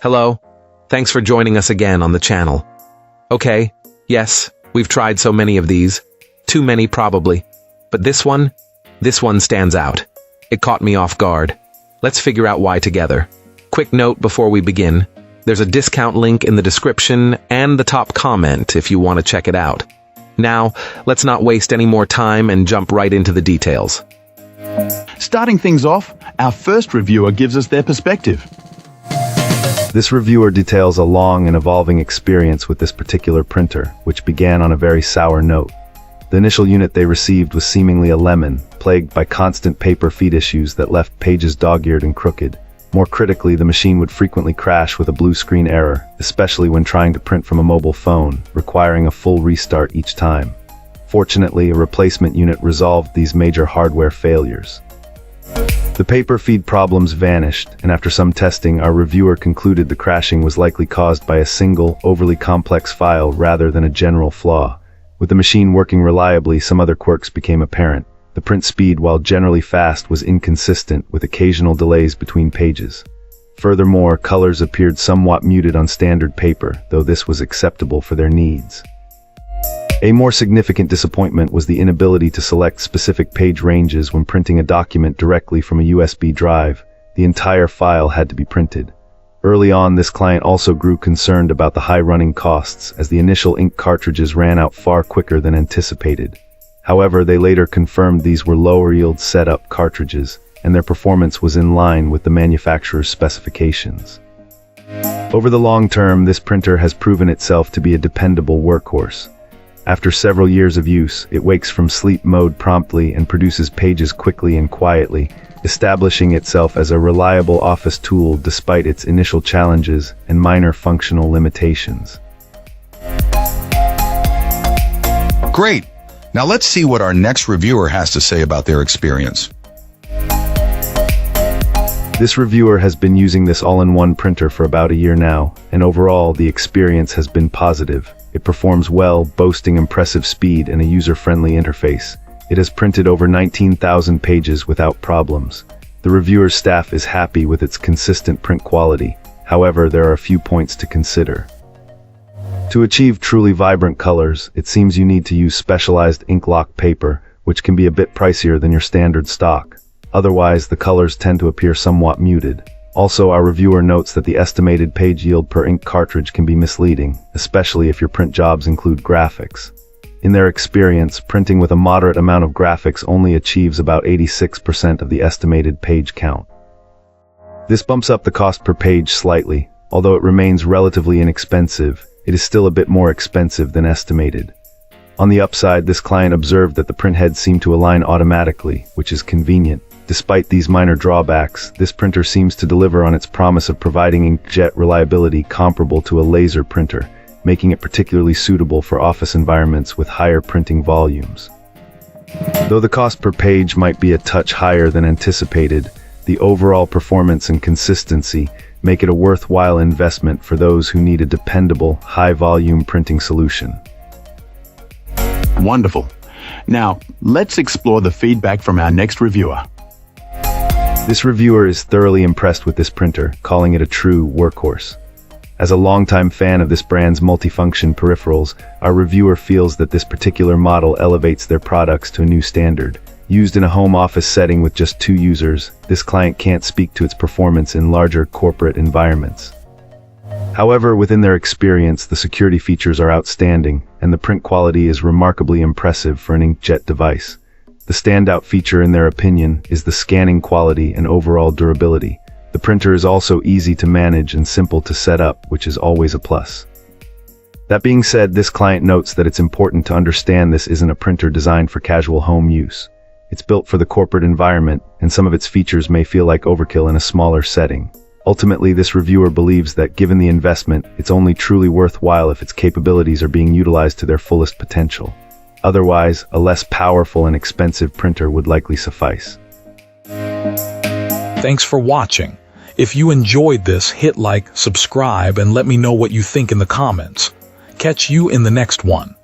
Hello. Thanks for joining us again on the channel. Okay, yes, we've tried so many of these. Too many probably. But this one stands out. It caught me off guard. Let's figure out why together. Quick note before we begin. There's a discount link in the description and the top comment if you want to check it out. Now, let's not waste any more time and jump right into the details. Starting things off, our first reviewer gives us their perspective. This reviewer details a long and evolving experience with this particular printer, which began on a very sour note. The initial unit they received was seemingly a lemon, plagued by constant paper feed issues that left pages dog-eared and crooked. More critically, the machine would frequently crash with a blue screen error, especially when trying to print from a mobile phone, requiring a full restart each time. Fortunately, a replacement unit resolved these major hardware failures. The paper feed problems vanished, and after some testing, our reviewer concluded the crashing was likely caused by a single, overly complex file rather than a general flaw. With the machine working reliably, some other quirks became apparent. The print speed, while generally fast, was inconsistent, with occasional delays between pages. Furthermore, colors appeared somewhat muted on standard paper, though this was acceptable for their needs. A more significant disappointment was the inability to select specific page ranges when printing a document directly from a USB drive. The entire file had to be printed. Early on, this client also grew concerned about the high running costs, as the initial ink cartridges ran out far quicker than anticipated. However, they later confirmed these were lower-yield setup cartridges, and their performance was in line with the manufacturer's specifications. Over the long term, this printer has proven itself to be a dependable workhorse. After several years of use, it wakes from sleep mode promptly and produces pages quickly and quietly, establishing itself as a reliable office tool despite its initial challenges and minor functional limitations. Great! Now let's see what our next reviewer has to say about their experience. This reviewer has been using this all-in-one printer for about a year now, and overall, the experience has been positive. It performs well, boasting impressive speed and a user-friendly interface. It has printed over 19,000 pages without problems. The reviewer's staff is happy with its consistent print quality. However, there are a few points to consider. To achieve truly vibrant colors, it seems you need to use specialized ink lock paper, which can be a bit pricier than your standard stock. Otherwise, the colors tend to appear somewhat muted. Also, our reviewer notes that the estimated page yield per ink cartridge can be misleading, especially if your print jobs include graphics. In their experience, printing with a moderate amount of graphics only achieves about 86% of the estimated page count. This bumps up the cost per page slightly. Although it remains relatively inexpensive, it is still a bit more expensive than estimated. On the upside, this client observed that the printheads seem to align automatically, which is convenient. Despite these minor drawbacks, this printer seems to deliver on its promise of providing inkjet reliability comparable to a laser printer, making it particularly suitable for office environments with higher printing volumes. Though the cost per page might be a touch higher than anticipated, the overall performance and consistency make it a worthwhile investment for those who need a dependable, high-volume printing solution. Wonderful. Now, let's explore the feedback from our next reviewer. This reviewer is thoroughly impressed with this printer, calling it a true workhorse. As a longtime fan of this brand's multifunction peripherals, our reviewer feels that this particular model elevates their products to a new standard. Used in a home office setting with just 2 users, this client can't speak to its performance in larger corporate environments. However, within their experience, the security features are outstanding, and the print quality is remarkably impressive for an inkjet device. The standout feature, in their opinion, is the scanning quality and overall durability. The printer is also easy to manage and simple to set up, which is always a plus. That being said, this client notes that it's important to understand this isn't a printer designed for casual home use. It's built for the corporate environment, and some of its features may feel like overkill in a smaller setting. Ultimately, this reviewer believes that given the investment, it's only truly worthwhile if its capabilities are being utilized to their fullest potential. Otherwise, a less powerful and expensive printer would likely suffice. Thanks for watching. If you enjoyed this, hit like, subscribe, and let me know what you think in the comments. Catch you in the next one.